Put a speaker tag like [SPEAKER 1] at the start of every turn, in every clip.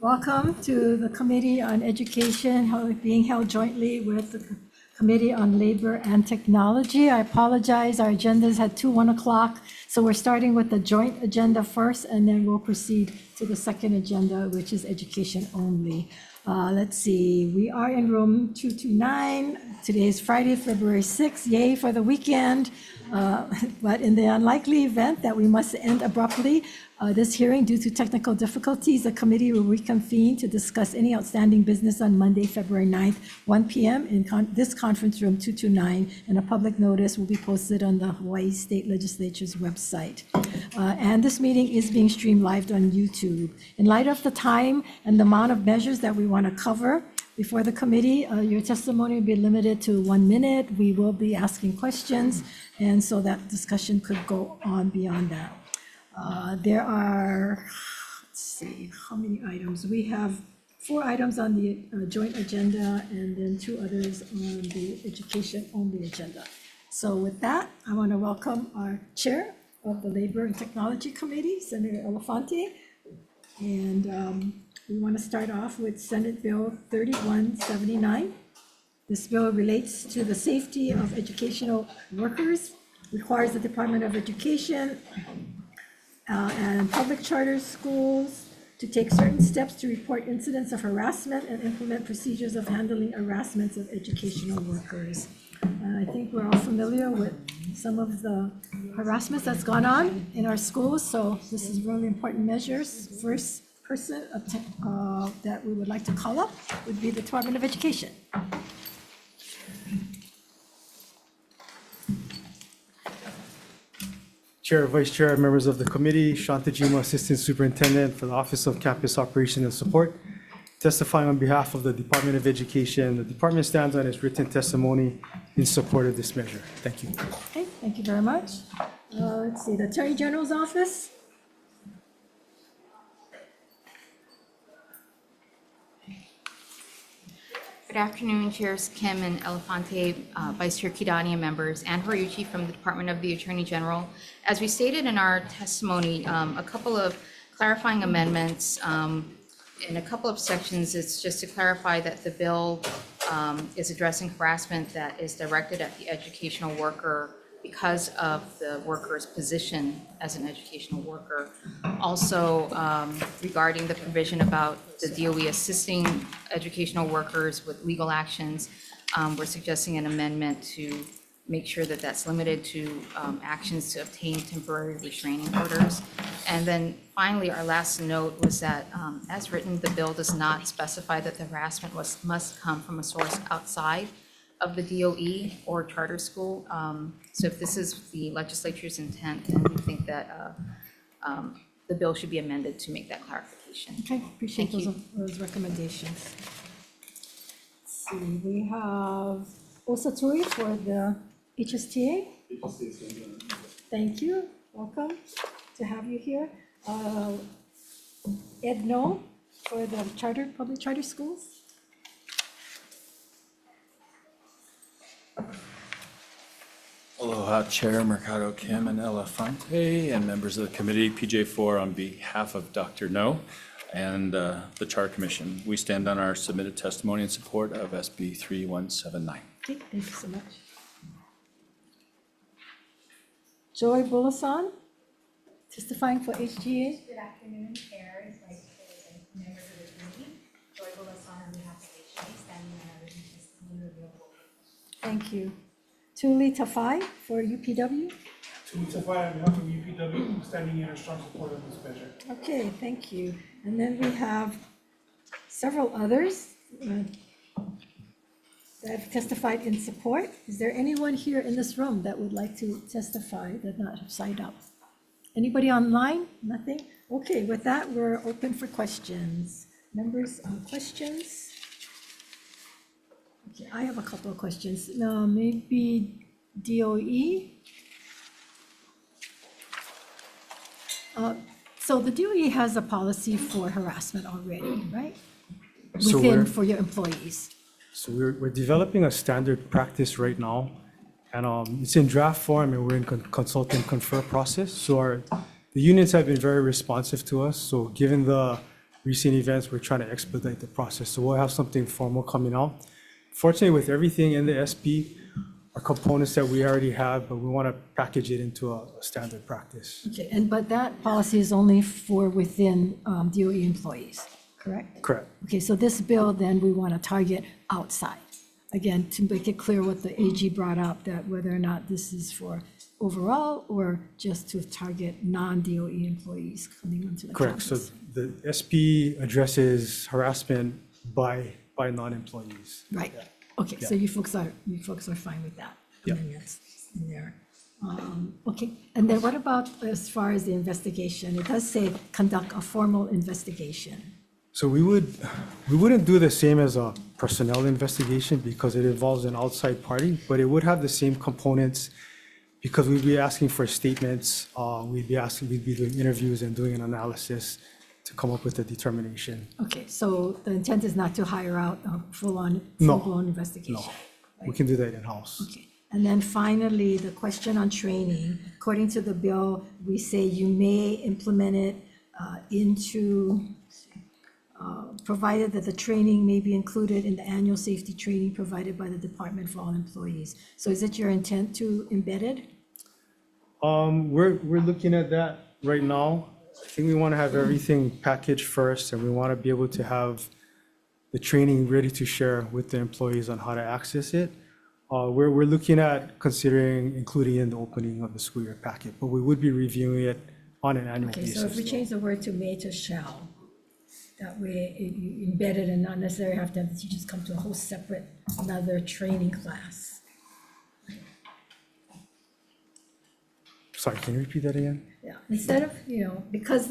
[SPEAKER 1] Welcome to the Committee on Education, being held jointly with the Committee on Labor and Technology. I apologize, our agendas had 1 o'clock, so we're starting with the joint agenda first, and then we'll proceed to the second agenda, which is education only. Let's see, we are in room 229. Today is Friday, February 6th. Yay for the weekend. But in the unlikely event that we must end abruptly this hearing due to technical difficulties, the committee will reconvene to discuss any outstanding business on Monday, February 9th, 1 p.m. in this conference room 229, and a public notice will be posted on the Hawaii State Legislature's website. And this meeting is being streamed live on YouTube. In light of the time and the amount of measures that we want to cover before the committee, your testimony will be limited to 1 minute. We will be asking questions, and so that discussion could go on beyond that. There are, let's see, how many items? We have 4 items on the joint agenda and then 2 others on the education only agenda. So with that, I want to welcome our chair of the Labor and Technology Committee, Senator Elefante. And we want to start off with Senate Bill 3179. This bill relates to the safety of educational workers, requires the Department of Education and public charter schools to take certain steps to report incidents of harassment and implement procedures of handling harassments of educational workers. I think we're all familiar with some of the harassment that's gone on in our schools, so this is really important measures. First person that we would like to call up would be the Department of Education.
[SPEAKER 2] Chair, Vice Chair, members of the committee, Shanta Juma, Assistant Superintendent for the Office of Campus Operation and Support, testifying on behalf of the Department of Education. The department stands on its written testimony in support of this measure. Thank you.
[SPEAKER 1] Okay, thank you very much. Let's see, the Attorney General's Office.
[SPEAKER 3] Good afternoon, Chairs Kim and Elefante, Vice Chair Kidani, and members, Ann Horiuchi from the Department of the Attorney General. As we stated in our testimony, a couple of clarifying amendments in a couple of sections. It's just to clarify that the bill is addressing harassment that is directed at the educational worker because of the worker's position as an educational worker. Also, regarding the provision about the DOE assisting educational workers with legal actions, we're suggesting an amendment to make sure that that's limited to actions to obtain temporary restraining orders. And then finally, our last note was that as written, the bill does not specify that the harassment must come from a source outside of the DOE or charter school. So if this is the legislature's intent, then we think that the bill should be amended to make that clarification.
[SPEAKER 1] Okay, appreciate those recommendations. Let's see, we have Osatui for the HSTA. Thank you, welcome to have you here. Ed No for the public charter schools.
[SPEAKER 4] Aloha, Chair Mercado Kim and Elefante, and members of the committee, PJ4 on behalf of Dr. No and the Charter Commission. We stand on our submitted testimony in support of SB 3179.
[SPEAKER 1] Okay, thank you so much. Joy Bulasan, testifying for HGA.
[SPEAKER 5] Good afternoon, chairs, vice chairs, and members of the committee. Joy Bulasan on behalf of HGA, standing on our written testimony available.
[SPEAKER 1] Thank you. Tuli Tafai for UPW.
[SPEAKER 6] To testify on behalf of UPW, standing in strong support of this measure.
[SPEAKER 1] Okay, thank you. And then we have several others that have testified in support. Is there anyone here in this room that would like to testify that not have signed up? Anybody online? Nothing? Okay, with that, we're open for questions. Members, questions? Okay, I have a couple of questions. Maybe DOE. So the DOE has a policy for harassment already, right? For your employees.
[SPEAKER 2] So we're developing a standard practice right now, and it's in draft form, and we're in consult and confer process. So the unions have been very responsive to us. So given the recent events, we're trying to expedite the process. So we'll have something formal coming out. Fortunately, with everything in the SB, are components that we already have, but we want to package it into a standard practice.
[SPEAKER 1] Okay, but that policy is only for within DOE employees, correct?
[SPEAKER 2] Correct.
[SPEAKER 1] Okay, so this bill, then, we want to target outside. Again, to make it clear what the AG brought up, that whether or not this is for overall or just to target non-DOE employees coming onto the
[SPEAKER 2] Correct. So
[SPEAKER 1] campus.
[SPEAKER 2] the SB addresses harassment by non-employees.
[SPEAKER 1] Right, okay, so you folks are fine with that?
[SPEAKER 2] Yeah.
[SPEAKER 1] Amendments in there. Okay, and then what about as far as the investigation? It does say conduct a formal investigation.
[SPEAKER 2] So we wouldn't do the same as a personnel investigation because it involves an outside party, but it would have the same components because we'd be asking for statements, we'd be doing interviews and doing an analysis to come up with a determination.
[SPEAKER 1] Okay, so the intent is not to hire out a
[SPEAKER 2] No.
[SPEAKER 1] full-blown investigation?
[SPEAKER 2] No, we can do that in-house.
[SPEAKER 1] Okay, and then finally, the question on training. According to the bill, we say you may implement it provided that the training may be included in the annual safety training provided by the department for all employees. So is it your intent to embed it?
[SPEAKER 2] We're looking at that right now. I think we want to have everything packaged first, and we want to be able to have the training ready to share with the employees on how to access it. We're looking at considering including in the opening of the school year packet, but we would be reviewing it on an annual
[SPEAKER 1] Okay,
[SPEAKER 2] basis.
[SPEAKER 1] so if we change the word to may to shall, that way you embed it and not necessarily have to have the teachers come to a whole separate, another training class.
[SPEAKER 2] Sorry, can you repeat that again?
[SPEAKER 1] Yeah, instead of, because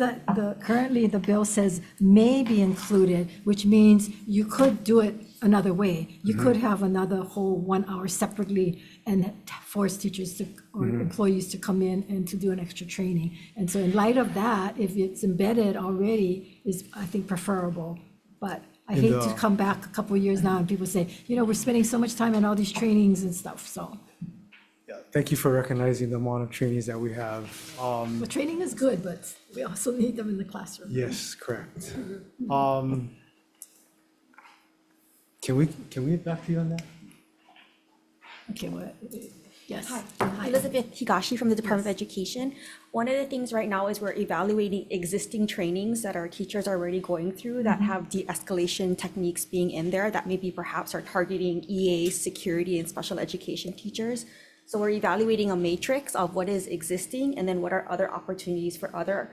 [SPEAKER 1] currently the bill says may be included, which means you could do it another way. You could have another whole 1 hour separately and force teachers to, or employees to come in and to do an extra training. And so in light of that, if it's embedded already, is, I think, preferable. But I hate to come back a couple of years now and people say, we're spending so much time on all these trainings and stuff, so.
[SPEAKER 2] Yeah, thank you for recognizing the amount of trainings that we have.
[SPEAKER 1] Well, training is good, but we also need them in the classroom.
[SPEAKER 2] Yes, correct. Can we get back to you on that?
[SPEAKER 1] Okay, well, yes.
[SPEAKER 7] Elizabeth Higashi from the Department of Education. One of the things right now is we're evaluating existing trainings that our teachers are already going through that have de-escalation techniques being in there that maybe perhaps are targeting EA, security, and special education teachers. So we're evaluating a matrix of what is existing and then what are other opportunities for other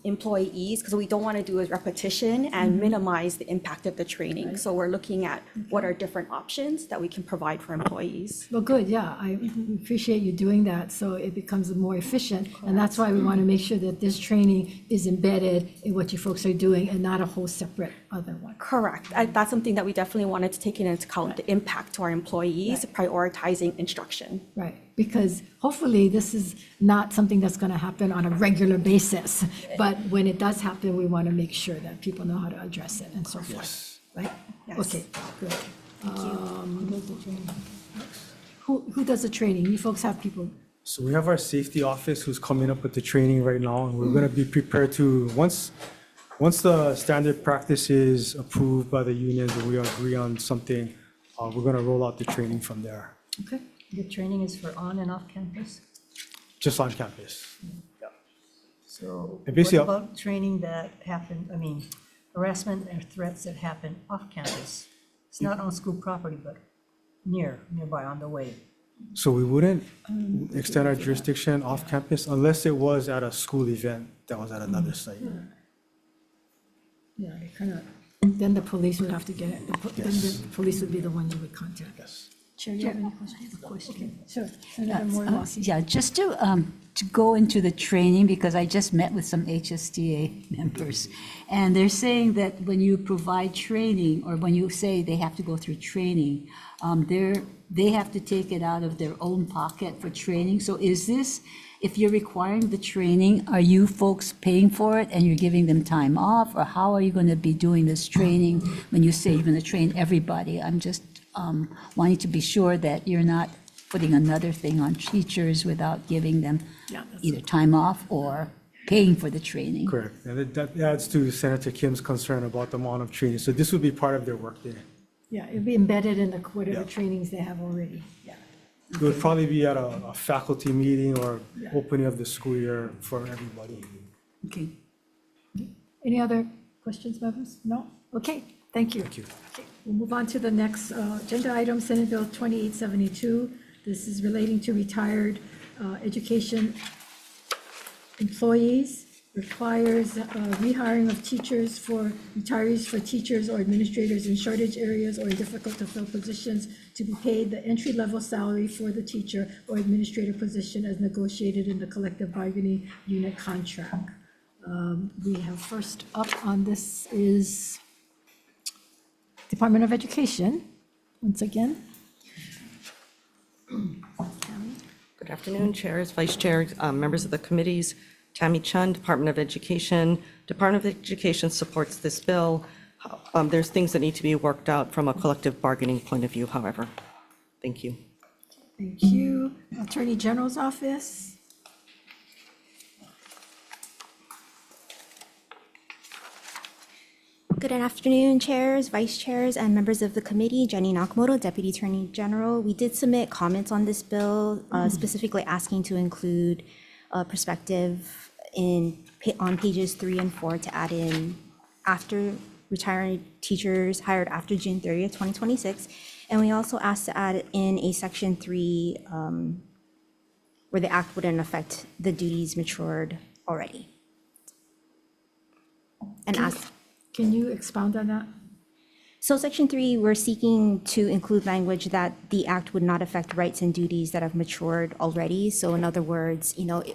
[SPEAKER 7] employees, because what we don't want to do is repetition and minimize the impact of the training. So we're looking at what are different options that we can provide for employees.
[SPEAKER 1] Well, good, yeah, I appreciate you doing that, so it becomes more efficient, and that's why we want to make sure that this training is embedded in what you folks are doing and not a whole separate other one.
[SPEAKER 7] Correct. That's something that we definitely wanted to take into account, the impact to our employees, prioritizing instruction.
[SPEAKER 1] Right, because hopefully this is not something that's going to happen on a regular basis, but when it does happen, we want to make sure that people know how to address it and so forth, right?
[SPEAKER 7] Yes.
[SPEAKER 1] Okay, good. Who does the training? You folks have people.
[SPEAKER 2] So we have our safety office who's coming up with the training right now, and we're going to be prepared to, once the standard practice is approved by the unions and we agree on something, we're going to roll out the training from there,
[SPEAKER 1] Okay.
[SPEAKER 8] The training is for on and off campus?
[SPEAKER 2] just on campus.
[SPEAKER 8] So
[SPEAKER 2] And
[SPEAKER 8] what
[SPEAKER 2] basically,
[SPEAKER 8] about training that happened, harassment or threats that happen off campus? It's not on school property, but nearby on the way.
[SPEAKER 2] so we wouldn't extend our jurisdiction off campus unless it was at a school event that was at another site.
[SPEAKER 1] Yeah, it kind of, then the police would have to get it. Then the police would be the one you would contact.
[SPEAKER 2] Yes.
[SPEAKER 1] Chair, you have any questions? Sure. Senator Moore-Rossi.
[SPEAKER 9] Yeah, just to go into the training, because I just met with some HSTA members, and they're saying that when you provide training, or when you say they have to go through training, they have to take it out of their own pocket for training. So is this, if you're requiring the training, are you folks paying for it and you're giving them time off? Or how are you going to be doing this training when you say you're going to train everybody? I'm just wanting to be sure that you're not putting another thing on teachers without giving them
[SPEAKER 1] Yeah, that's-
[SPEAKER 9] either time off or paying for the training.
[SPEAKER 2] Correct. And that adds to Senator Kim's concern about the amount of training. So this would be part of their workday.
[SPEAKER 1] Yeah, it'd be embedded in the whatever
[SPEAKER 2] Yeah.
[SPEAKER 1] trainings they have already, yeah.
[SPEAKER 2] It would probably be at a faculty meeting or opening of the school year for everybody.
[SPEAKER 9] Okay.
[SPEAKER 1] Any other questions, members? No? Okay, thank you.
[SPEAKER 2] Thank you.
[SPEAKER 1] Okay, we'll move on to the next agenda item, Senate Bill 2872. This is relating to retired education employees, requires rehiring of teachers for retirees for teachers or administrators in shortage areas or in difficult to fill positions to be paid the entry-level salary for the teacher or administrator position as negotiated in the collective bargaining unit contract. We have first up on this is Department of Education, once again.
[SPEAKER 10] Good afternoon, chairs, vice chairs, members of the committees. Tammy Chun, Department of Education. Department of Education supports this bill. There's things that need to be worked out from a collective bargaining point of view, however. Thank you.
[SPEAKER 1] Thank you. Attorney General's Office.
[SPEAKER 7] Good afternoon, chairs, vice chairs, and members of the committee. Jenny Nakamoto, Deputy Attorney General. We did submit comments on this bill, specifically asking to include perspective on pages 3 and 4 to add in after retiring teachers hired after June 30th, 2026. And we also asked to add in a section 3 where the act wouldn't affect the duties matured already. And ask.
[SPEAKER 1] Can you expound on that?
[SPEAKER 7] So section 3, we're seeking to include language that the act would not affect rights and duties that have matured already. So in other words,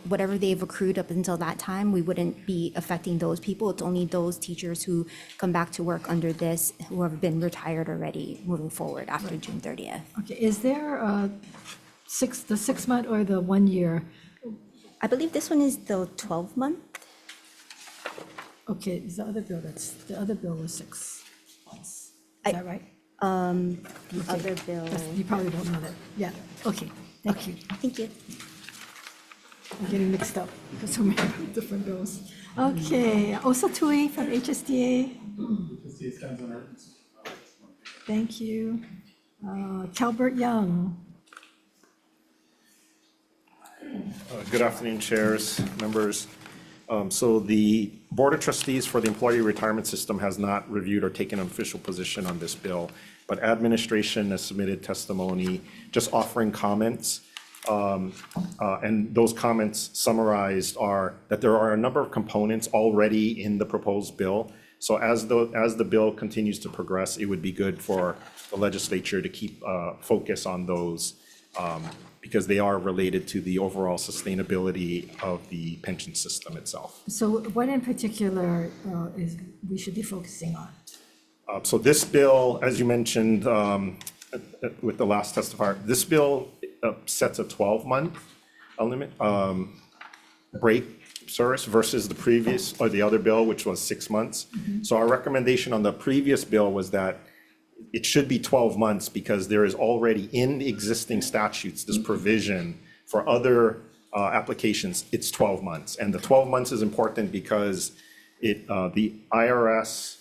[SPEAKER 7] whatever they've accrued up until that time, we wouldn't be affecting those people. It's only those teachers who come back to work under this who have been retired already moving forward after June 30th.
[SPEAKER 1] Okay, is there the 6 month or the 1 year?
[SPEAKER 7] I believe this one is the 12-month.
[SPEAKER 1] Okay, is the other bill, the other bill was 6 months. Is that right?
[SPEAKER 7] The other bill.
[SPEAKER 1] You probably don't know that. Yeah, okay, thank you.
[SPEAKER 7] Thank you.
[SPEAKER 1] I'm getting mixed up because so many different bills. Okay, Osa Tui from HSDA. Thank you. Calbert Young.
[SPEAKER 11] Good afternoon, chairs, members. So the Board of Trustees for the Employee Retirement System has not reviewed or taken an official position on this bill, but administration has submitted testimony just offering comments. And those comments summarized are that there are a number of components already in the proposed bill. So as the bill continues to progress, it would be good for the legislature to keep focus on those because they are related to the overall sustainability of the pension system itself.
[SPEAKER 1] So what in particular is we should be focusing on?
[SPEAKER 11] So this bill, as you mentioned with the last testifier, this bill sets a 12-month limit break service versus the previous or the other bill, which was 6 months. So our recommendation on the previous bill was that it should be 12 months because there is already in the existing statutes this provision for other applications, it's 12 months. And the 12 months is important because the IRS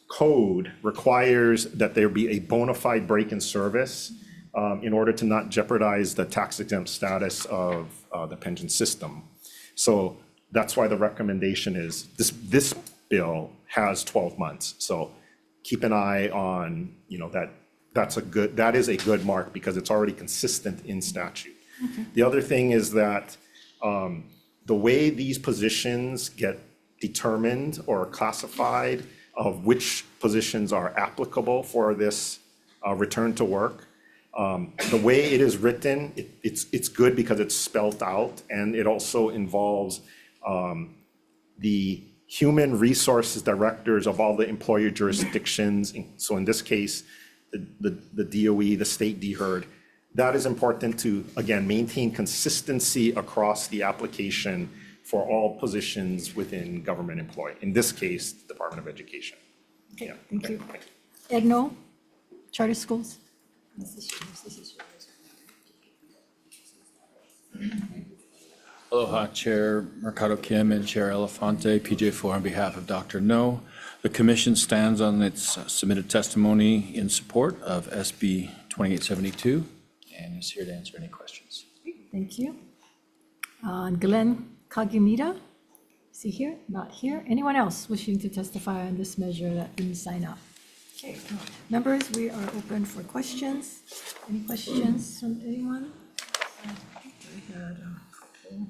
[SPEAKER 11] code requires that there be a bona fide break in service in order to not jeopardize the tax exempt status of the pension system. So that's why the recommendation is this bill has 12 months. So keep an eye on, that is a good mark because it's already consistent in statute. Okay. The other thing is that the way these positions get determined or classified of which positions are applicable for this return to work, the way it is written, it's good because it's spelled out, and it also involves the human resources directors of all the employer jurisdictions. So in this case, the DOE, the state DHERD, that is important to, again, maintain consistency across the application for all positions within government employee. In this case, Department of Education.
[SPEAKER 1] Okay,
[SPEAKER 11] Yeah.
[SPEAKER 1] thank you. Egno, charter schools.
[SPEAKER 4] Aloha, Chair Mercado Kim and Chair Elefante, PJ4 on behalf of Dr. No. The commission stands on its submitted testimony in support of SB 2872 and is here to answer any questions.
[SPEAKER 1] Thank you. Glenn Kagimita, is he here? Not here. Anyone else wishing to testify on this measure that didn't sign up? Okay, members, we are open for questions. Any questions from anyone? I think I had a couple.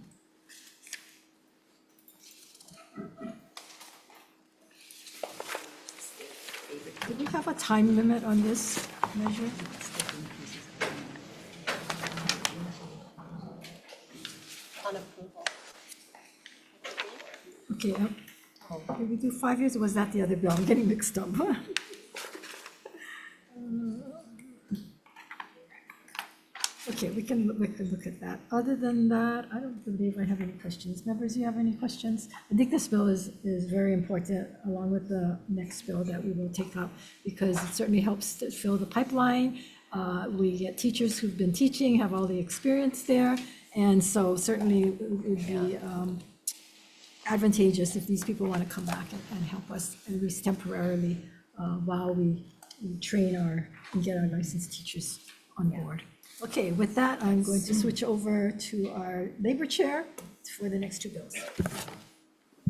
[SPEAKER 1] Do we have a time limit on this measure? Okay, did we do 5 years, or was that the other bill? I'm getting mixed up. Okay, we can look at that. Other than that, I don't believe I have any questions. Members, do you have any questions? I think this bill is very important, along with the next bill that we will take up, because it certainly helps to fill the pipeline. We get teachers who've been teaching, have all the experience there, and so certainly it would be advantageous if these people want to come back and help us, at least temporarily, while we train and get our licensed teachers on board. Okay, with that, I'm going to switch over to our labor chair for the next two bills.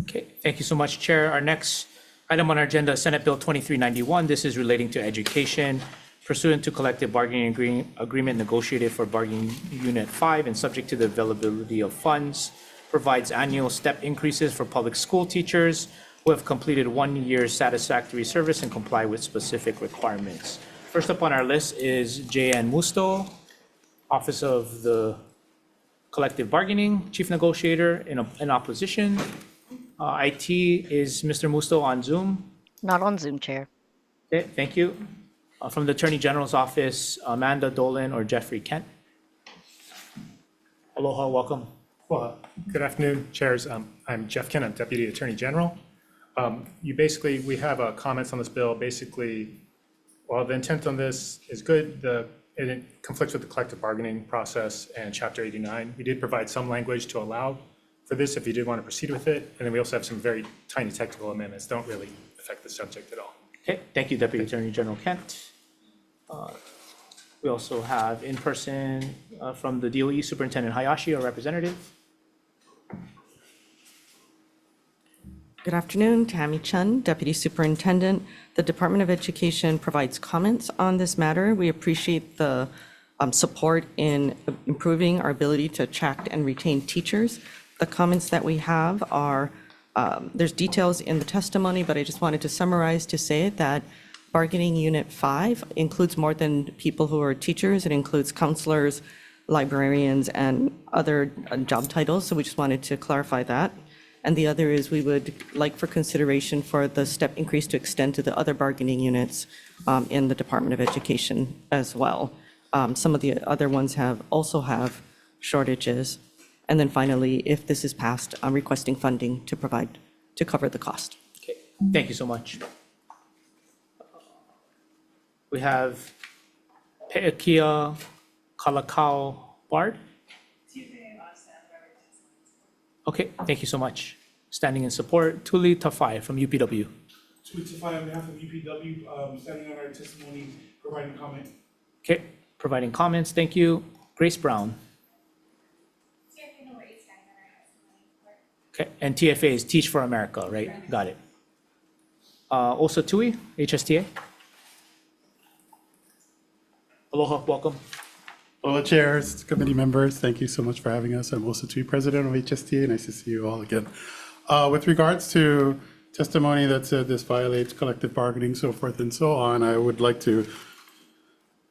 [SPEAKER 12] Okay, thank you so much, Chair. Our next item on our agenda is Senate Bill 2391. This is relating to education pursuant to collective bargaining agreement negotiated for bargaining unit 5 and subject to the availability of funds, provides annual step increases for public school teachers who have completed 1 year satisfactory service and comply with specific requirements. First up on our list is J.N. Musto, Office of the Collective Bargaining Chief Negotiator in opposition. IT is Mr. Musto on Zoom.
[SPEAKER 13] Not on Zoom, Chair.
[SPEAKER 12] Okay, thank you. From the Attorney General's office, Amanda Dolan or Jeffrey Kent. Aloha, welcome.
[SPEAKER 14] Well, good afternoon, chairs. I'm Jeff Kent, I'm Deputy Attorney General. We have comments on this bill. Basically, while the intent on this is good, it conflicts with the collective bargaining process and Chapter 89. We did provide some language to allow for this if you did want to proceed with it. And then we also have some very tiny technical amendments, don't really affect the subject at all.
[SPEAKER 12] Okay, thank you, Deputy Attorney General Kent. We also have in person from the DOE Superintendent Hayashi, our representative.
[SPEAKER 10] Good afternoon, Tammy Chun, Deputy Superintendent. The Department of Education provides comments on this matter. We appreciate the support in improving our ability to attract and retain teachers. The comments that we have are, there's details in the testimony, but I just wanted to summarize to say that Bargaining Unit 5 includes more than people who are teachers. It includes counselors, librarians, and other job titles. So we just wanted to clarify that. And the other is we would like for consideration for the step increase to extend to the other bargaining units in the Department of Education as well. Some of the other ones also have shortages. And then finally, if this is passed, I'm requesting funding to cover the cost.
[SPEAKER 12] Okay, thank you so much. We have Pe'ekia Kalakau Bard. Okay, thank you so much. Standing in support, Tuli Tafai from UPW.
[SPEAKER 6] Tuli Tafai on behalf of UPW, standing on our testimony, providing comment.
[SPEAKER 12] Okay, providing comments, thank you. Grace Brown. Okay, and TFA is Teach for America, right? Got it. Also Tui, HSTA. Aloha, welcome.
[SPEAKER 15] Aloha, chairs, committee members, thank you so much for having us. I'm also Tui, president of HSTA. Nice to see you all again. With regards to testimony that said this violates collective bargaining, so forth and so on, I would like to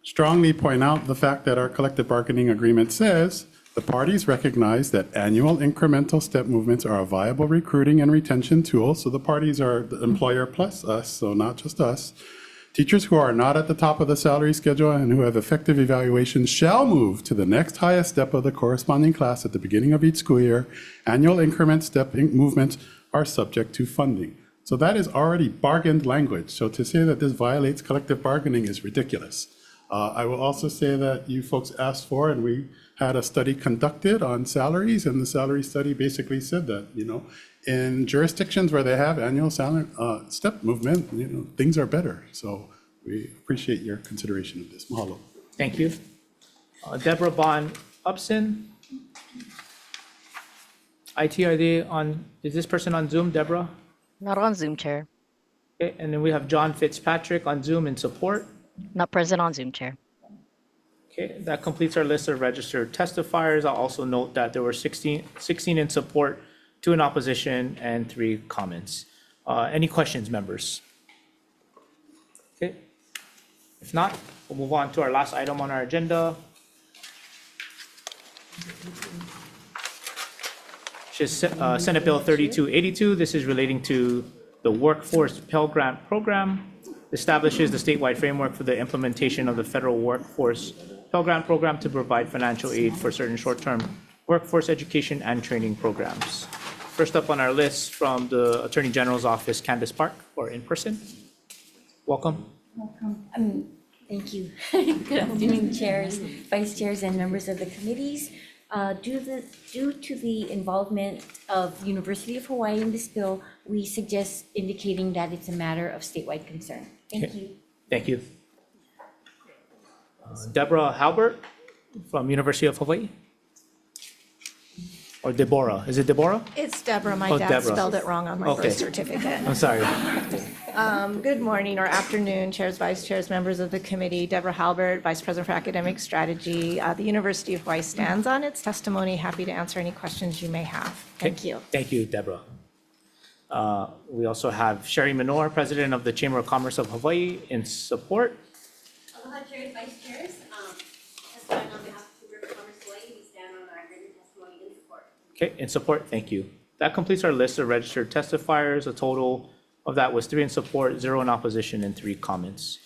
[SPEAKER 15] strongly point out the fact that our collective bargaining agreement says the parties recognize that annual incremental step movements are a viable recruiting and retention tool. So the parties are the employer plus us, so not just us. Teachers who are not at the top of the salary schedule and who have effective evaluations shall move to the next highest step of the corresponding class at the beginning of each school year. Annual increment step movements are subject to funding. So that is already bargained language. So to say that this violates collective bargaining is ridiculous. I will also say that you folks asked for, and we had a study conducted on salaries, and the salary study basically said that, in jurisdictions where they have annual salary step movement, things are better. So we appreciate your consideration of this. Mahalo.
[SPEAKER 12] Thank you. Deborah Bond Upson. IT, are they on, is this person on Zoom, Deborah?
[SPEAKER 13] Not on Zoom, Chair.
[SPEAKER 12] Okay, and then we have John Fitzpatrick on Zoom in support.
[SPEAKER 13] Not present on Zoom, Chair.
[SPEAKER 12] Okay, that completes our list of registered testifiers. I'll also note that there were 16 in support, 2 in opposition, and 3 comments. Any questions, members? Okay, if not, we'll move on to our last item on our agenda, which is Senate Bill 3282. This is relating to the Workforce Pell Grant Program. Establishes the statewide framework for the implementation of the federal Workforce Pell Grant Program to provide financial aid for certain short-term workforce education and training programs. First up on our list from the Attorney General's office, Candace Park, or in person. Welcome.
[SPEAKER 16] Welcome. Thank you. Good afternoon, chairs, vice chairs, and members of the committees. Due to the involvement of University of Hawaii in this bill, we suggest indicating that it's a matter of statewide concern. Thank you.
[SPEAKER 12] Thank you. Deborah Halbert from University of Hawaii. Or Deborah, is it Deborah?
[SPEAKER 17] It's Deborah. My
[SPEAKER 12] Oh,
[SPEAKER 17] dad
[SPEAKER 12] Deborah.
[SPEAKER 17] spelled it wrong on my
[SPEAKER 12] Okay.
[SPEAKER 17] birth certificate.
[SPEAKER 12] I'm sorry.
[SPEAKER 17] Good morning or afternoon, chairs, vice chairs, members of the committee. Deborah Halbert, Vice President for Academic Strategy. The University of Hawaii stands on its testimony. Happy to answer any questions you may have. Thank you.
[SPEAKER 12] Thank you, Deborah. We also have Sherry Minor, President of the Chamber of Commerce of Hawaii, in support.
[SPEAKER 18] Aloha, chairs, vice chairs. Testifying on behalf of Chamber of Commerce Hawaii, we stand on our written testimony in support.
[SPEAKER 12] Okay, in support, thank you. That completes our list of registered testifiers. A total of that was 3 in support, 0 in opposition, and 3 comments.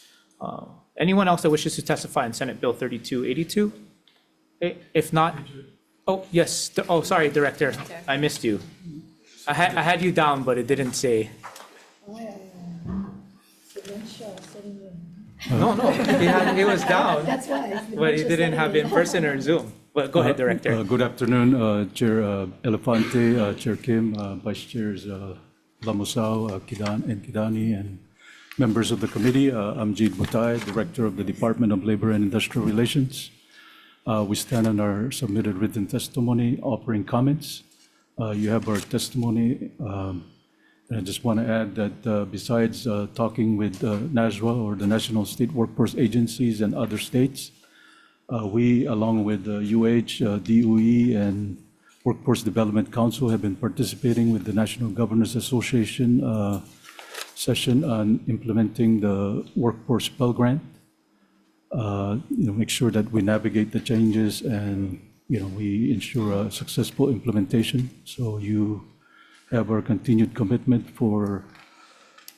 [SPEAKER 12] Anyone else that wishes to testify in Senate Bill 3282? Okay, if not, oh, yes, oh, sorry, Director, I missed you. I had you down, but it didn't say. No, he was down.
[SPEAKER 1] That's why.
[SPEAKER 12] But he didn't have in person or Zoom. But go ahead, Director.
[SPEAKER 19] Good afternoon, Chair Elefante, Chair Kim, Vice Chairs Lamusao, Kidan, and Kidani, and members of the committee. I'm Jeet Butai, Director of the Department of Labor and Industrial Relations. We stand on our submitted written testimony, offering comments. You have our testimony. And I just want to add that besides talking with NASWA, or the National State Workforce Agencies, and other states, we, along with UH, DOE, and Workforce Development Council, have been participating with the National Governors Association session on implementing the Workforce Pell Grant. Make sure that we navigate the changes and we ensure a successful implementation. So you have our continued commitment for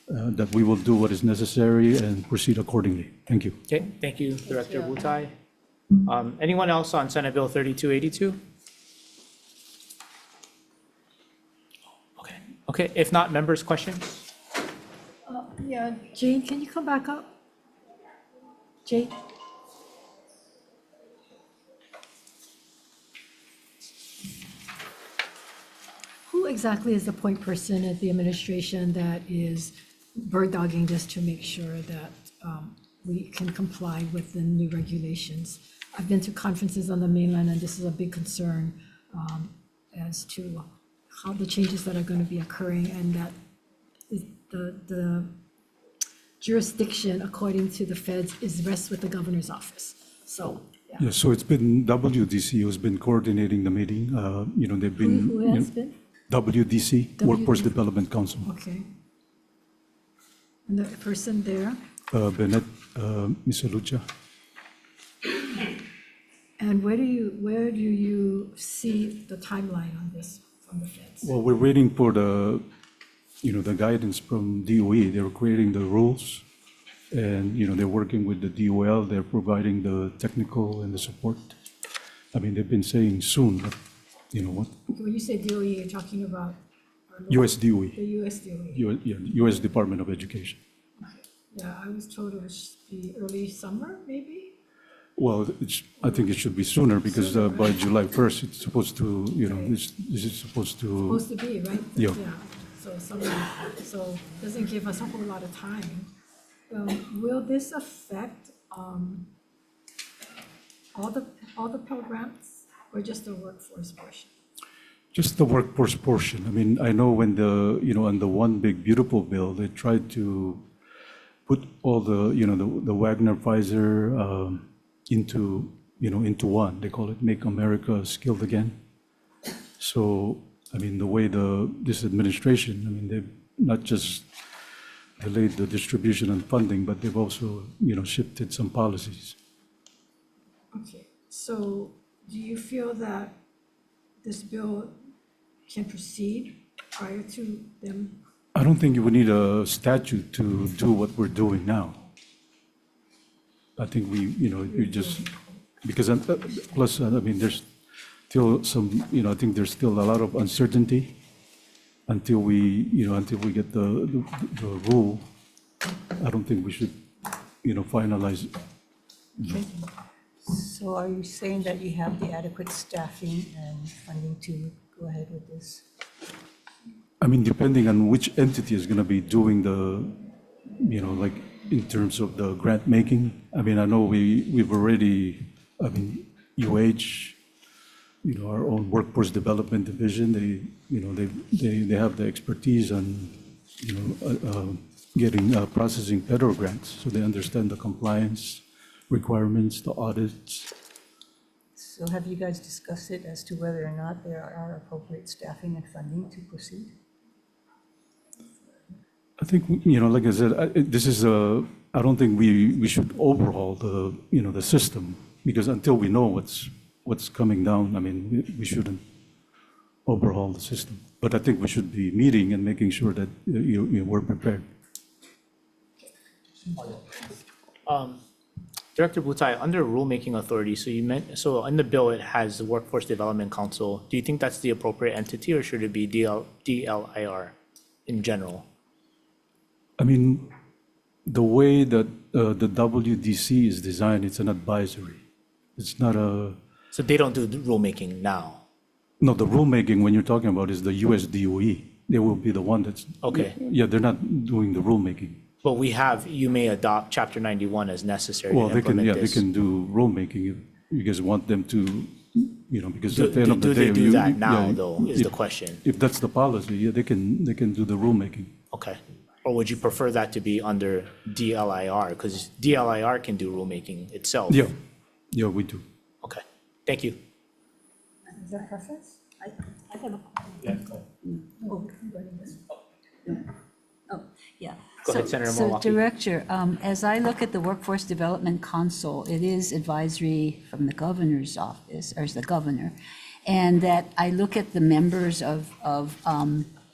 [SPEAKER 19] that we will do what is necessary and proceed accordingly. Thank you.
[SPEAKER 12] Okay, thank you, Director Butai. Anyone else on Senate Bill 3282? Okay, if not, members, questions?
[SPEAKER 1] Yeah, Jane, can you come back up? Jane? Who exactly is the point person at the administration that is bird dogging this to make sure that we can comply with the new regulations? I've been to conferences on the mainland, and this is a big concern as to how the changes that are going to be occurring, and that the jurisdiction, according to the feds, is rests with the governor's office. So, yeah.
[SPEAKER 19] Yeah, so it's been WDC who's been coordinating the meeting. They've been.
[SPEAKER 1] Who has been?
[SPEAKER 19] WDC, Workforce Development Council.
[SPEAKER 1] Okay. And the person there?
[SPEAKER 19] Bennett Misalucha.
[SPEAKER 1] And where do you see the timeline on this from the feds?
[SPEAKER 19] Well, we're waiting for the guidance from DOE. They're creating the rules, and, they're working with the DOL. They're providing the technical and the support. I mean, they've been saying soon, but, what?
[SPEAKER 1] When you say DOE, you're talking about?
[SPEAKER 19] US DOE.
[SPEAKER 1] The US DOE.
[SPEAKER 19] US Department of Education.
[SPEAKER 1] Yeah, I was told it would be early summer, maybe?
[SPEAKER 19] Well, I think it should be sooner because by July 1st, it's supposed to, this is supposed to.
[SPEAKER 1] Supposed to be, right?
[SPEAKER 19] Yeah.
[SPEAKER 1] So doesn't give us a whole lot of time. Will this affect all the Pell Grants or just the workforce portion?
[SPEAKER 19] Just the workforce portion. I mean, I know when on the one big beautiful bill, they tried to put all the Wagner Pfizer into one. They call it Make America Skilled Again. So, I mean, the way this administration, I mean, they've not just delayed the distribution and funding, but they've also, shifted some policies.
[SPEAKER 1] Okay, so do you feel that this bill can proceed prior to them?
[SPEAKER 19] I don't think you would need a statute to do what we're doing now. I think you just, because plus, I mean, there's still some, I think there's still a lot of uncertainty until we get the rule. I don't think we should, finalize it.
[SPEAKER 8] Okay. So are you saying that you have the adequate staffing and funding to go ahead with this?
[SPEAKER 19] I mean, depending on which entity is going to be doing the, like in terms of the grant making. I mean, I know we've already, I mean, our own workforce development division, they have the expertise on, getting processing federal grants, so they understand the compliance requirements, the audits.
[SPEAKER 8] So have you guys discussed it as to whether or not there are appropriate staffing and funding to proceed?
[SPEAKER 19] I think, like I said, I don't think we should overhaul the system, because until we know what's coming down, I mean, we shouldn't overhaul the system. But I think we should be meeting and making sure that we're prepared.
[SPEAKER 12] Director Butai, under rulemaking authority, so in the bill, it has the Workforce Development Council. Do you think that's the appropriate entity, or should it be DLIR in general?
[SPEAKER 19] I mean, the way that the WDC is designed, it's an advisory. It's not a.
[SPEAKER 12] So they don't do the rulemaking now?
[SPEAKER 19] No, the rulemaking, when you're talking about, is the USDOE. They will be the one that's.
[SPEAKER 12] Okay.
[SPEAKER 19] Yeah, they're not doing the rulemaking.
[SPEAKER 12] But you may adopt Chapter 91 as necessary to implement this.
[SPEAKER 19] They can do rulemaking if you guys want them to, because at the end of the day.
[SPEAKER 12] Do they do that now, though, is the question?
[SPEAKER 19] If that's the policy, yeah, they can do the rulemaking.
[SPEAKER 12] Okay. Or would you prefer that to be under DLIR? Because DLIR can do rulemaking itself.
[SPEAKER 19] Yeah, we do.
[SPEAKER 12] Okay, thank you.
[SPEAKER 8] Is that preference? I have a.
[SPEAKER 9] Oh, yeah.
[SPEAKER 12] Go ahead, Senator
[SPEAKER 9] So
[SPEAKER 12] Mawaki.
[SPEAKER 9] Director, as I look at the Workforce Development Council, it is advisory from the governor's office, or the governor. And that I look at the members of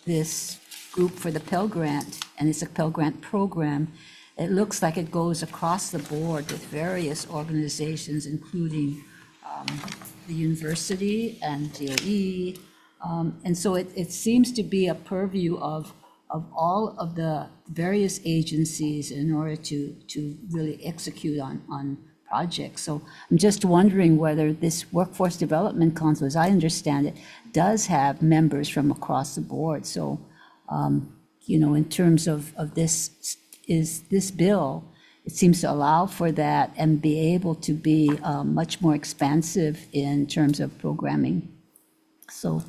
[SPEAKER 9] this group for the Pell Grant, and it's a Pell Grant program. It looks like it goes across the board with various organizations, including the university and DOE. And so it seems to be a purview of all of the various agencies in order to really execute on projects. So I'm just wondering whether this Workforce Development Council, as I understand it, does have members from across the board. So, in terms of this bill, it seems to allow for that and be able to be much more expansive in terms of programming. So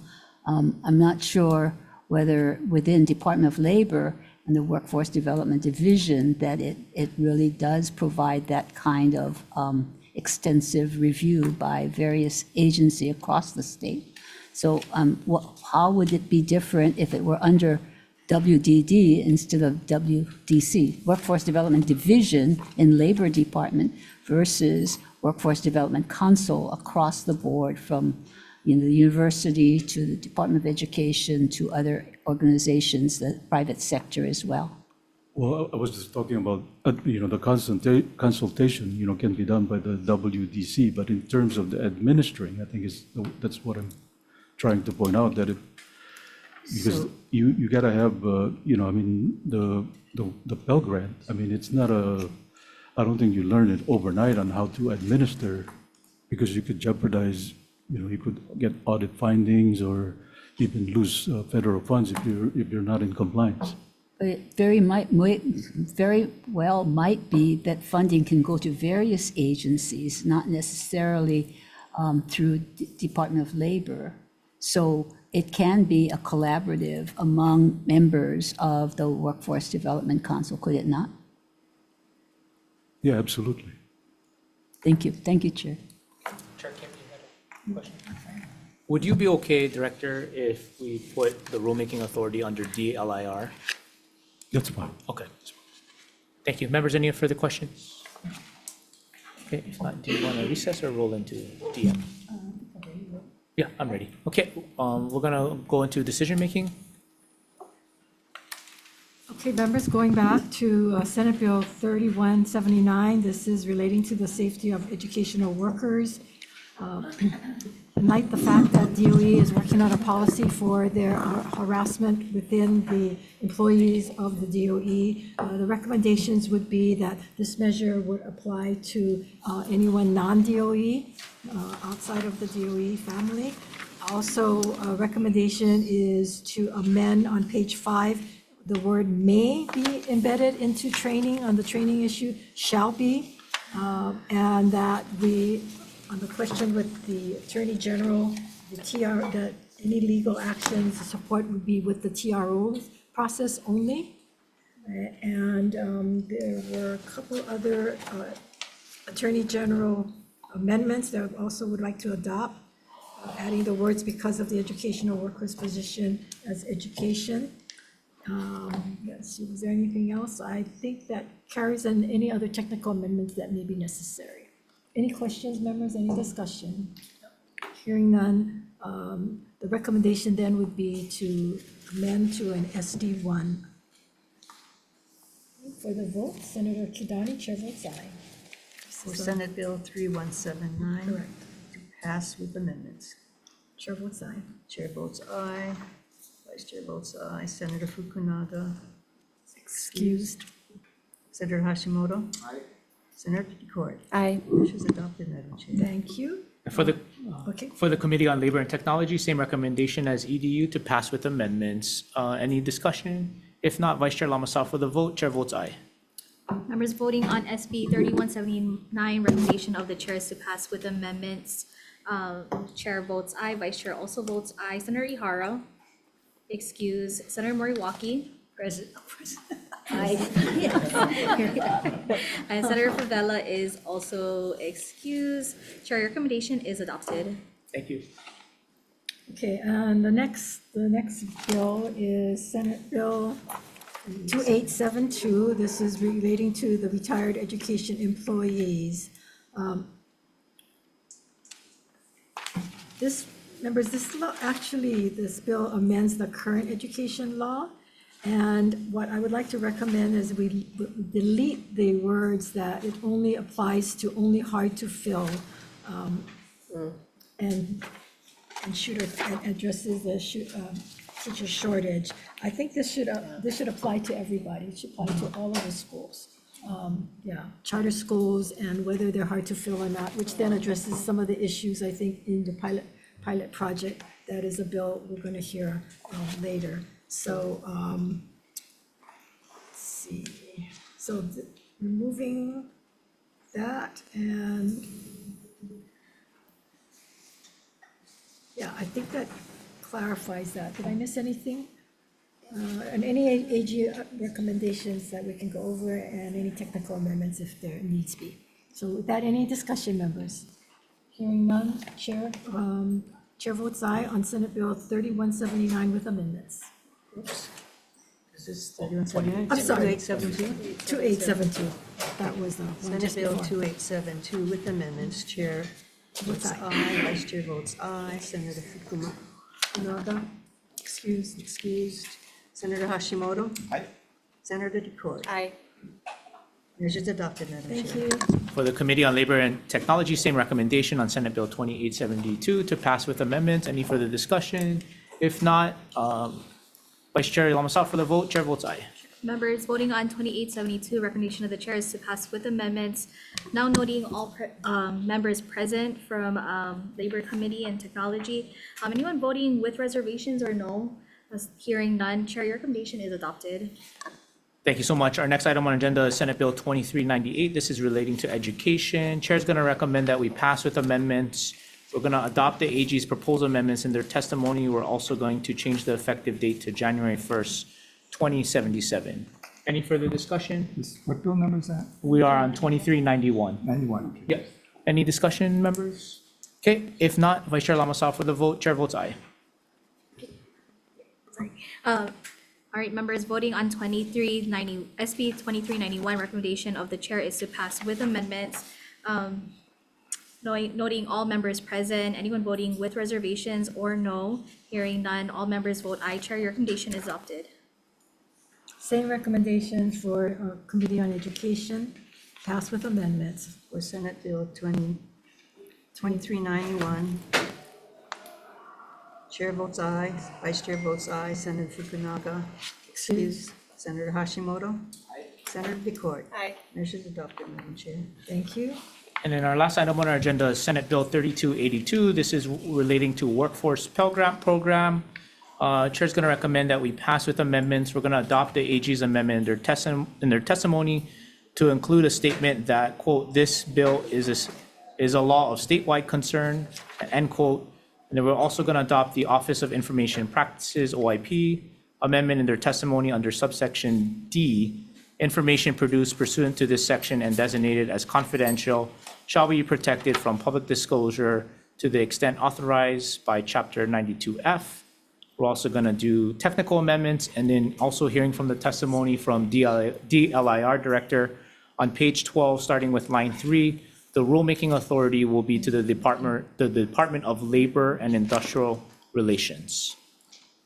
[SPEAKER 9] I'm not sure whether within Department of Labor and the Workforce Development Division that it really does provide that kind of extensive review by various agencies across the state. So how would it be different if it were under WDD instead of WDC, Workforce Development Division in Labor Department versus Workforce Development Council across the board from the university to the Department of Education to other organizations, the private sector as well?
[SPEAKER 19] Well, I was just talking about, the consultation, can be done by the WDC, but in terms of the administering, I think that's what I'm trying to point out, that because you gotta have, the Pell Grant, I mean, it's not I don't think you learn it overnight on how to administer, because you could jeopardize, you could get audit findings or even lose federal funds if you're not in compliance.
[SPEAKER 9] But it very well might be that funding can go to various agencies, not necessarily through Department of Labor. So it can be a collaborative among members of the Workforce Development Council, could it not?
[SPEAKER 19] Yeah, absolutely.
[SPEAKER 9] Thank you. Thank you, Chair.
[SPEAKER 12] Chair Kim, you had a question? Would you be okay, Director, if we put the rulemaking authority under DLIR?
[SPEAKER 19] That's fine.
[SPEAKER 12] Okay. Thank you. Members, any further questions? Okay, if not, do you want to recess or roll into DM? Yeah, I'm ready. Okay, we're gonna go into decision-making.
[SPEAKER 1] Okay, members, going back to Senate Bill 3179, this is relating to the safety of educational workers. In light the fact that DOE is working on a policy for their harassment within the employees of the DOE, the recommendations would be that this measure would apply to anyone non-DOE, outside of the DOE family. Also, a recommendation is to amend on page 5, the word may be embedded into training on the training issue, shall be, and that we, on the question with the Attorney General, that any legal actions, the support would be with the TRO process only. And there were a couple other Attorney General amendments that I also would like to adopt, adding the words because of the educational workers position as education. Yes, was there anything else? I think that carries in any other technical amendments that may be necessary. Any questions, members, any discussion? Hearing none, the recommendation then would be to amend to an SD1. For the vote, Senator Kidani, chair votes aye.
[SPEAKER 8] For Senate Bill 3179.
[SPEAKER 1] Correct.
[SPEAKER 8] To pass with amendments.
[SPEAKER 1] Chair votes aye.
[SPEAKER 8] Chair votes aye. Vice Chair votes aye. Senator Fukunaga.
[SPEAKER 1] Excused.
[SPEAKER 8] Senator Hashimoto.
[SPEAKER 6] Aye.
[SPEAKER 8] Senator Decord.
[SPEAKER 7] Aye.
[SPEAKER 8] Motion is adopted, Madam Chair.
[SPEAKER 1] Thank you. Okay.
[SPEAKER 12] For the Committee on Labor and Technology, same recommendation as EDU to pass with amendments. Any discussion? If not, Vice Chair Lamasao for the vote, chair votes aye.
[SPEAKER 5] Members voting on SB 3179, recommendation of the chair is to pass with amendments. Chair votes aye, Vice Chair also votes aye. Senator Ihara, excuse. Senator Moriwaki.
[SPEAKER 8] Present.
[SPEAKER 5] Aye. And Senator Favela is also excused. Chair, your recommendation is adopted.
[SPEAKER 12] Thank you.
[SPEAKER 1] Okay, and the next bill is Senate Bill 2872. This is relating to the retired education employees. Members, this law, actually, this bill amends the current education law. And what I would like to recommend is we delete the words that it only applies to only hard to fill, and addresses the teacher shortage. I think this should apply to everybody. It should apply to all of the schools. Charter schools and whether they're hard to fill or not, which then addresses some of the issues, I think, in the pilot project. That is a bill we're going to hear later. So, let's see. So removing that and I think that clarifies that. Did I miss anything? And any AG recommendations that we can go over and any technical amendments if there needs be. So with that, any discussion, members? Hearing none, Chair votes aye on Senate Bill 3179 with amendments. Oops.
[SPEAKER 8] Is this 3179?
[SPEAKER 1] I'm sorry.
[SPEAKER 8] 2872?
[SPEAKER 1] 2872. That was the one
[SPEAKER 8] Senate
[SPEAKER 1] just
[SPEAKER 8] Bill
[SPEAKER 1] before.
[SPEAKER 8] 2872 with amendments. Chair votes aye. Vice Chair votes aye. Senator Fukunaga. Excused. Senator Hashimoto.
[SPEAKER 6] Aye.
[SPEAKER 8] Senator Decord.
[SPEAKER 7] Aye.
[SPEAKER 8] Measures adopted, Madam Chair.
[SPEAKER 1] Thank you.
[SPEAKER 12] For the Committee on Labor and Technology, same recommendation on Senate Bill 2872 to pass with amendments. Any further discussion? If not, Vice Chair Lamasao for the vote, chair votes aye.
[SPEAKER 5] Members voting on 2872, recommendation of the chair is to pass with amendments. Now noting all members present from Labor Committee and Technology. Anyone voting with reservations or no? Hearing none, chair, your recommendation is adopted.
[SPEAKER 12] Thank you so much. Our next item on agenda is Senate Bill 2398. This is relating to education. Chair is going to recommend that we pass with amendments. We're going to adopt the AG's proposed amendments in their testimony. We're also going to change the effective date to January 1st, 2077. Any further discussion?
[SPEAKER 20] What bill number is that?
[SPEAKER 12] We are on 2391.
[SPEAKER 20] 91.
[SPEAKER 12] Yep. Any discussion, members? Okay, if not, Vice Chair Lamasao for the vote. Chair votes aye.
[SPEAKER 5] All right, members voting on SB 2391, recommendation of the chair is to pass with amendments. Noting all members present, anyone voting with reservations or no, hearing none, all members vote aye. Chair, your recommendation is adopted.
[SPEAKER 1] Same recommendation for Committee on Education, pass with amendments.
[SPEAKER 8] For Senate Bill 2391, Chair votes aye, Vice Chair votes aye, Senator Fukunaga, excuse, Senator Hashimoto, Senator Decord.
[SPEAKER 1] Aye.
[SPEAKER 8] Measure is adopted, Madam Chair.
[SPEAKER 1] Thank you.
[SPEAKER 12] And then our last item on our agenda is Senate Bill 3282. This is relating to Workforce Pell Grant Program. Chair's going to recommend that we pass with amendments. We're going to adopt the AG's amendment in their testimony to include a statement that, quote, "This bill is a law of statewide concern," end quote. And then we're also going to adopt the Office of Information Practices, OIP, amendment in their testimony under subsection D. Information produced pursuant to this section and designated as confidential shall be protected from public disclosure to the extent authorized by Chapter 92F. We're also going to do technical amendments and then also hearing from the testimony from DLIR Director on page 12, starting with line 3. The rulemaking authority will be to the Department of Labor and Industrial Relations.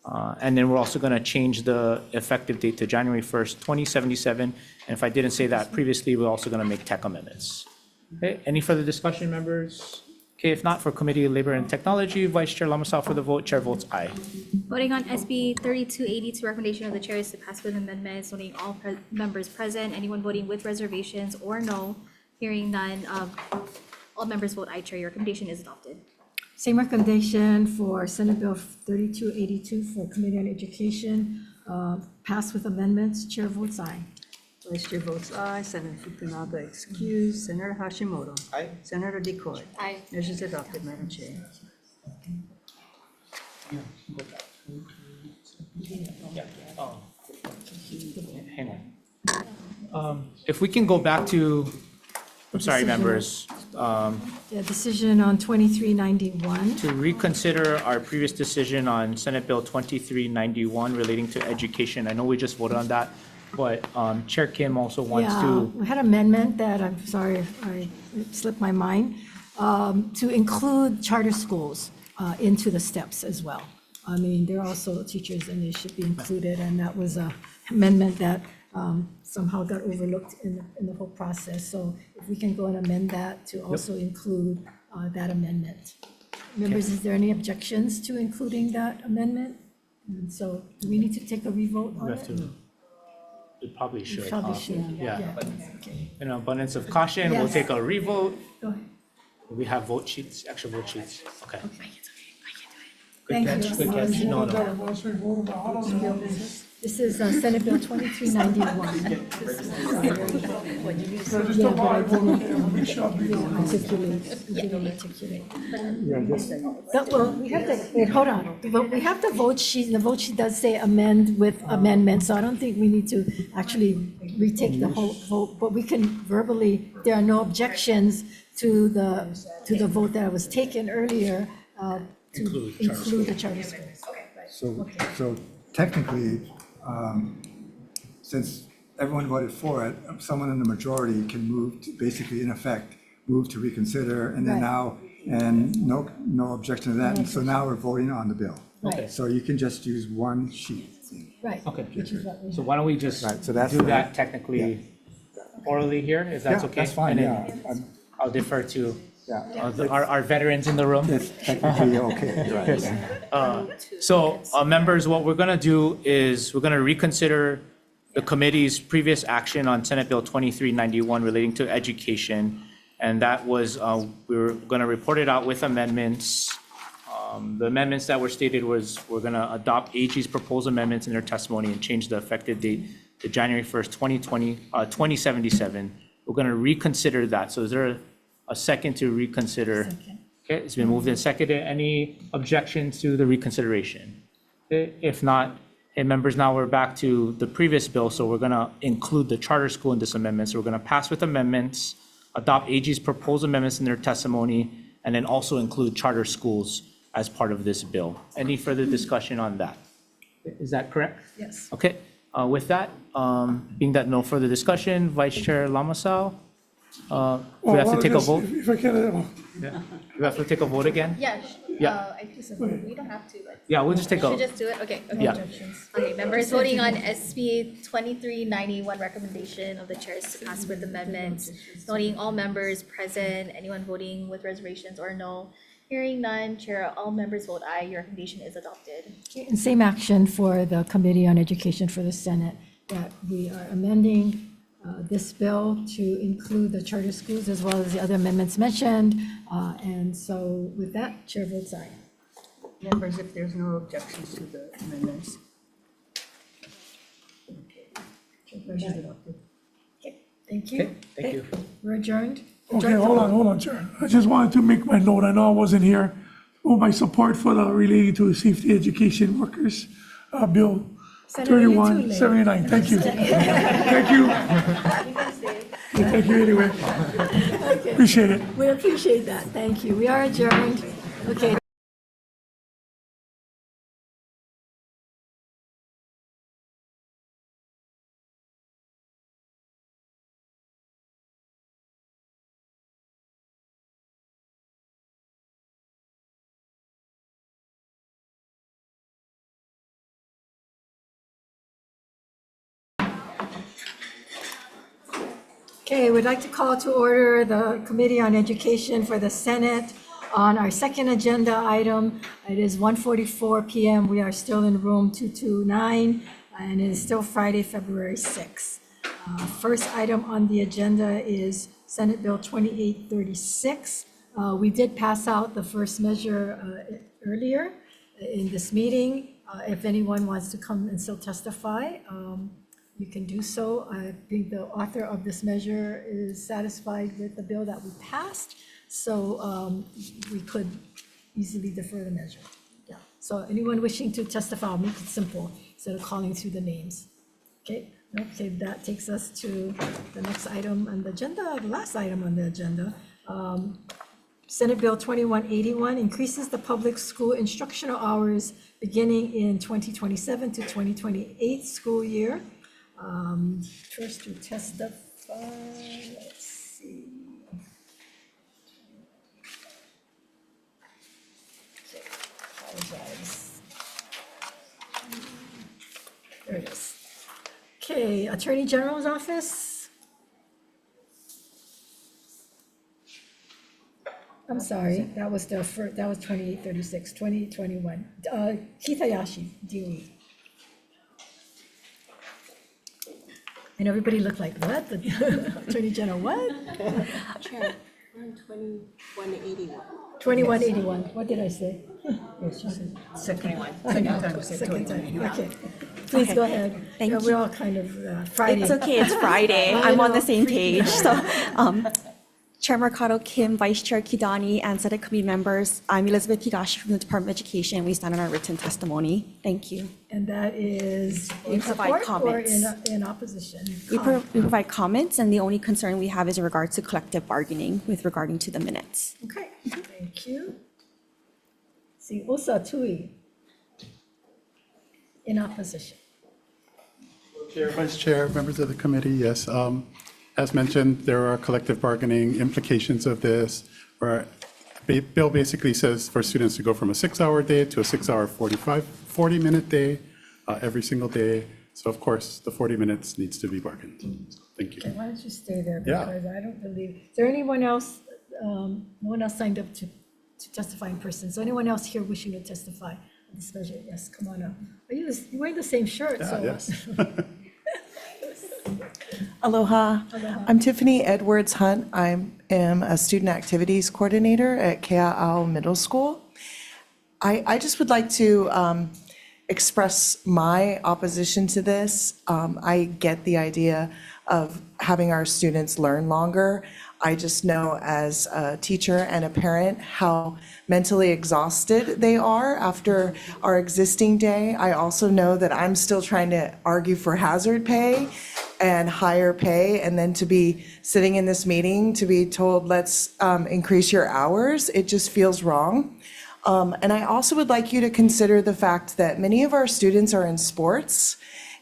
[SPEAKER 12] And then we're also going to change the effective date to January 1st, 2077. And if I didn't say that previously, we're also going to make tech amendments. Okay, any further discussion, members? Okay, if not, for Committee of Labor and Technology, Vice Chair Lamasao for the vote. Chair votes aye.
[SPEAKER 5] Voting on SB 3282, recommendation of the chair is to pass with amendments, noting all members present, anyone voting with reservations or no, hearing none, all members vote aye. Chair, your recommendation is adopted.
[SPEAKER 1] Same recommendation for Senate Bill 3282 for Committee on Education, pass with amendments. Chair votes aye.
[SPEAKER 8] Vice Chair votes aye, Senator Fukunaga excused, Senator Hashimoto.
[SPEAKER 12] Aye.
[SPEAKER 8] Senator Decord.
[SPEAKER 5] Aye.
[SPEAKER 8] Measure is adopted, Madam Chair.
[SPEAKER 12] Hang on. If we can go back to, I'm sorry, members,
[SPEAKER 1] Yeah, decision on 2391.
[SPEAKER 12] to reconsider our previous decision on Senate Bill 2391 relating to education. I know we just voted on that, but Chair Kim also wants
[SPEAKER 1] Yeah,
[SPEAKER 12] to,
[SPEAKER 1] we had amendment that, I'm sorry, it slipped my mind, to include charter schools into the steps as well. I mean, they're also teachers and they should be included, and that was a amendment that somehow got overlooked in the whole process. So if we can go and amend that to also include that amendment. Members, is there any objections to including that amendment? And so do we need to take a revote on
[SPEAKER 12] we
[SPEAKER 1] it?
[SPEAKER 12] have to, we probably should.
[SPEAKER 1] Probably should,
[SPEAKER 12] Yeah.
[SPEAKER 1] okay.
[SPEAKER 12] In abundance of caution, we'll
[SPEAKER 1] Yes.
[SPEAKER 12] take a revote.
[SPEAKER 1] Go ahead.
[SPEAKER 12] We have vote sheets, extra vote sheets. Okay.
[SPEAKER 1] Thank
[SPEAKER 12] Good
[SPEAKER 1] you.
[SPEAKER 12] catch, good catch. No, no.
[SPEAKER 1] This is Senate Bill 2391. Yeah, but I didn't articulate. Well, we have to, wait, hold on. But we have the vote sheet, and the vote sheet does say amend with amendment, so I don't think we need to actually retake the whole vote, but we can verbally, there are no objections to the vote that was taken earlier to include the charter schools.
[SPEAKER 20] So technically, since everyone voted for it, someone in the majority can move to, basically, in effect, move to reconsider, and then
[SPEAKER 1] Right.
[SPEAKER 20] now, and no objection to that, and so now we're voting on the bill.
[SPEAKER 1] Right.
[SPEAKER 20] So you can just use one sheet.
[SPEAKER 1] Right.
[SPEAKER 12] Okay.
[SPEAKER 1] Which is what we
[SPEAKER 12] So why don't we just
[SPEAKER 20] Right, so that's
[SPEAKER 12] do
[SPEAKER 20] the-
[SPEAKER 12] that technically orally here, if that's
[SPEAKER 20] Yeah,
[SPEAKER 12] okay?
[SPEAKER 20] that's fine,
[SPEAKER 12] And
[SPEAKER 20] yeah.
[SPEAKER 12] then I'll defer to
[SPEAKER 20] Yeah.
[SPEAKER 12] our veterans in the room.
[SPEAKER 20] It's technically okay, right.
[SPEAKER 12] So, members, what we're gonna do is we're gonna reconsider the committee's previous action on Senate Bill 2391 relating to education. And that was, we were going to report it out with amendments. The amendments that were stated was we're going to adopt AG's proposed amendments in their testimony and change the effective date to January 1st, 2077. We're going to reconsider that. So is there a second to reconsider? Second. Okay, it's been moved and seconded. Any objections to the reconsideration? Okay, if not, hey, members, now we're back to the previous bill. So we're going to include the charter school in this amendment. So we're going to pass with amendments, adopt AG's proposed amendments in their testimony, and then also include charter schools as part of this bill. Any further discussion on that? Is that correct?
[SPEAKER 1] Yes.
[SPEAKER 12] Okay, with that, being that no further discussion, Vice Chair Lamasao, we have to take a vote?
[SPEAKER 6] If I can,
[SPEAKER 12] Yeah. We have to take a vote again?
[SPEAKER 5] Yeah.
[SPEAKER 12] Yeah.
[SPEAKER 5] I think we don't have to, but.
[SPEAKER 12] Yeah, we'll just take
[SPEAKER 5] Should
[SPEAKER 12] a,
[SPEAKER 5] just do it, okay.
[SPEAKER 12] Yeah.
[SPEAKER 5] Okay, members voting on SB 2391 recommendation of the chairs to pass with amendments, noting all members present, anyone voting with reservations or no. Hearing none, Chair, all members vote aye, your recommendation is adopted.
[SPEAKER 1] And same action for the Committee on Education for the Senate, that we are amending this bill to include the charter schools as well as the other amendments mentioned. And so with that, Chair votes aye.
[SPEAKER 8] Members, if there's no objections to the amendments.
[SPEAKER 1] Okay, thank you.
[SPEAKER 12] Okay, thank you.
[SPEAKER 1] We're adjourned.
[SPEAKER 6] okay, hold on, Chair. I just wanted to make my note. I know I wasn't here. My support for the relating to safety education workers, Bill
[SPEAKER 1] Senator, you're too late.
[SPEAKER 6] 3179. Thank you. Thank you. Thank you anyway. Appreciate it.
[SPEAKER 1] We appreciate that. Thank you. We are adjourned. Okay. Okay, we'd like to call to order the Committee on Education for the Senate on our second agenda item. It is 1:44 PM. We are still in room 229, and it is still Friday, February 6th. First item on the agenda is Senate Bill 2836. We did pass out the first measure earlier in this meeting. If anyone wants to come and still testify, you can do so. I think the author of this measure is satisfied with the bill that we passed, so we could easily defer the measure. Yeah. So anyone wishing to testify, I'll make it simple instead of calling through the names. Okay. Okay, that takes us to the next item on the agenda, the last item on the agenda. Senate Bill 2181 increases the public school instructional hours beginning in 2027 to 2028 school year. First to testify, let's see. Okay, apologize. There it is. Okay, Attorney General's office. I'm sorry, that was the first, that was 2836, 2021. Keith Hayashi, DOE. And everybody looked like, what? The Attorney General, what?
[SPEAKER 8] Chair, we're on 2181.
[SPEAKER 1] 2181, what did I say?
[SPEAKER 8] Second one.
[SPEAKER 1] Second time, okay. Please go ahead.
[SPEAKER 7] Thank
[SPEAKER 1] Yeah,
[SPEAKER 7] you.
[SPEAKER 1] we're all kind of Friday.
[SPEAKER 7] It's okay, it's Friday.
[SPEAKER 1] I
[SPEAKER 7] I'm on the
[SPEAKER 1] know.
[SPEAKER 7] same page. So, Chair Mercado, Kim, Vice Chair Kidani, and Senate Committee members, I'm Elizabeth Higashi from the Department of Education. We stand on our written testimony. Thank you.
[SPEAKER 1] And that is in
[SPEAKER 7] provide
[SPEAKER 1] support or
[SPEAKER 7] comments.
[SPEAKER 1] in opposition?
[SPEAKER 7] We provide comments, and the only concern we have is in regards to collective bargaining with regarding to the minutes.
[SPEAKER 1] Okay, thank you. See, Osa Tui. In opposition.
[SPEAKER 15] Chair, Vice Chair, members of the committee, yes. As mentioned, there are collective bargaining implications of this, where the bill basically says for students to go from a 6-hour day to a 6-hour 40-minute day every single day. So of course, the 40 minutes needs to be bargained. So, thank you.
[SPEAKER 1] Okay, why don't you stay there,
[SPEAKER 15] Yeah.
[SPEAKER 1] because I don't believe, is there anyone else, no one else signed up to testify in person? So anyone else here wishing to testify on this measure? Yes, come on up. Are you, you're wearing the same shirt, so.
[SPEAKER 15] Yeah, yes.
[SPEAKER 21] Aloha. I'm Tiffany Edwards Hunt. I am a student activities coordinator at Kea'au Middle School. I just would like to express my opposition to this. I get the idea of having our students learn longer. I just know as a teacher and a parent how mentally exhausted they are after our existing day. I also know that I'm still trying to argue for hazard pay and higher pay, and then to be sitting in this meeting to be told, let's increase your hours, it just feels wrong. And I also would like you to consider the fact that many of our students are in sports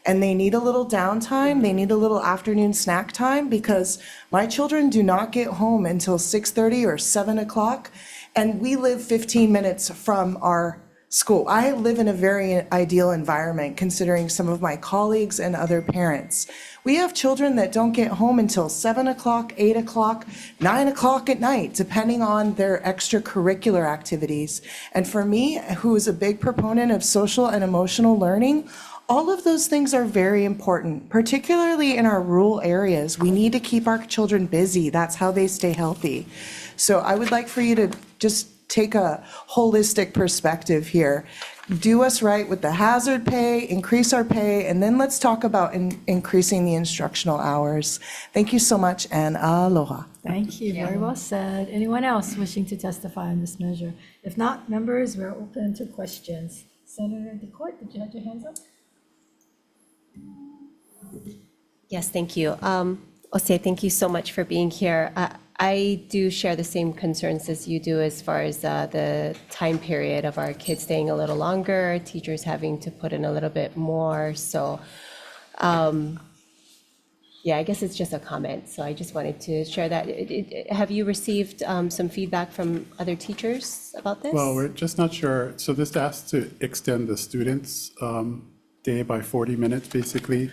[SPEAKER 21] and they need a little downtime, they need a little afternoon snack time, because my children do not get home until 6:30 or 7 o'clock, and we live 15 minutes from our school. I live in a very ideal environment considering some of my colleagues and other parents. We have children that don't get home until 7 o'clock, 8 o'clock, 9 o'clock at night, depending on their extracurricular activities. And for me, who is a big proponent of social and emotional learning, all of those things are very important, particularly in our rural areas. We need to keep our children busy. That's how they stay healthy. So I would like for you to just take a holistic perspective here. Do us right with the hazard pay, increase our pay, and then let's talk about increasing the instructional hours. Thank you so much, and aloha.
[SPEAKER 1] Thank you, very well said. Anyone else wishing to testify on this measure? If not, members, we're open to questions. Senator DeCourt, did you have your hands up?
[SPEAKER 22] Yes, thank you. Ose, thank you so much for being here. I do share the same concerns as you do as far as the time period of our kids staying a little longer, teachers having to put in a little bit more. So, yeah, I guess it's just a comment. So I just wanted to share that. Have you received some feedback from other teachers about this?
[SPEAKER 15] Well, we're just not sure. So this asks to extend the students' day by 40 minutes, basically.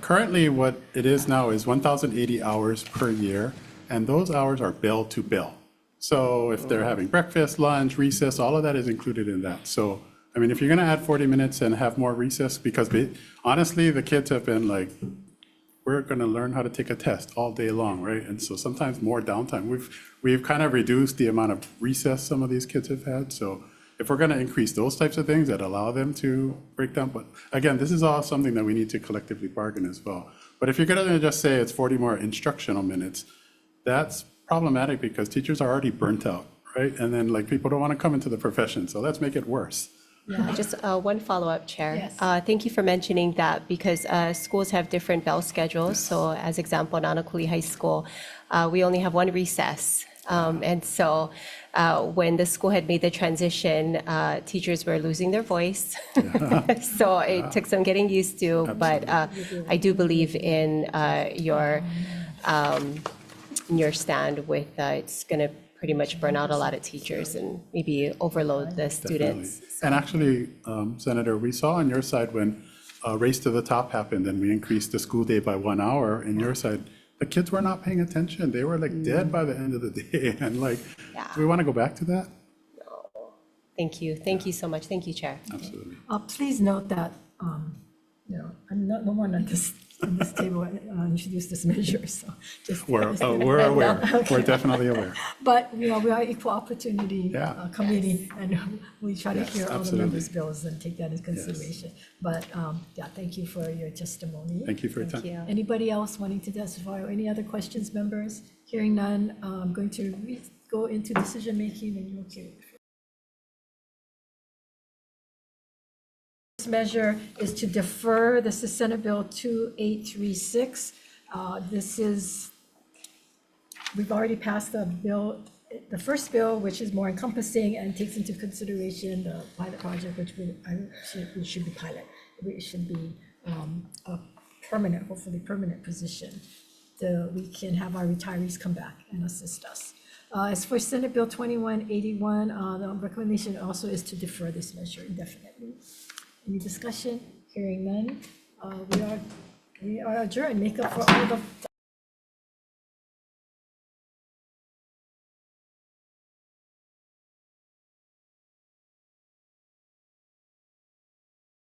[SPEAKER 15] Currently, what it is now is 1,080 hours per year, and those hours are bill to bill. So if they're having breakfast, lunch, recess, all of that is included in that. So, I mean, if you're gonna add 40 minutes and have more recess, because honestly, the kids have been like, we're gonna learn how to take a test all day long, right? And so sometimes more downtime. We've kind of reduced the amount of recess some of these kids have had, so if we're gonna increase those types of things that allow them to break down, but again, this is all something that we need to collectively bargain as well. But if you're gonna just say it's 40 more instructional minutes, that's problematic because teachers are already burnt out, right? And then like people don't wanna come into the profession, so let's make it worse.
[SPEAKER 22] Just one follow-up, Chair. Thank you for mentioning that because schools have different bell schedules. So as example, Nanakuli High School, we only have one recess. And so when the school had made the transition, teachers were losing their voice. So it took some getting used to, but I do believe in your stand with it's going to pretty much burn out a lot of teachers and maybe overload the students.
[SPEAKER 15] And actually, Senator, we saw on your side when Race to the Top happened and we increased the school day by 1 hour, and your side, the kids were not paying attention. They were like dead by the end of the day. And like, do we want to go back to that?
[SPEAKER 22] No. Thank you. Thank you so much. Thank you, Chair.
[SPEAKER 15] Absolutely.
[SPEAKER 1] Please note that, I'm not the one on this table introduced this measure, so just.
[SPEAKER 15] We're aware. We're definitely aware.
[SPEAKER 1] But, we are equal opportunity committee, and we try to hear all the
[SPEAKER 15] absolutely.
[SPEAKER 1] members' bills and take that into consideration. But, thank you for your testimony.
[SPEAKER 15] Thank you for your time.
[SPEAKER 1] Anybody else wanting to testify or any other questions, members? Hearing none, I'm going to go into decision-making when you're okay. This measure is to defer. This is Senate Bill 2836. We've already passed the bill, the first bill, which is more encompassing and takes into consideration the pilot project, which we should be pilot. It should be a permanent, hopefully permanent position. We can have our retirees come back and assist us. As for Senate Bill 2181, the recommendation also is to defer this measure indefinitely. Any discussion? Hearing none. We are adjourned. Make up for all the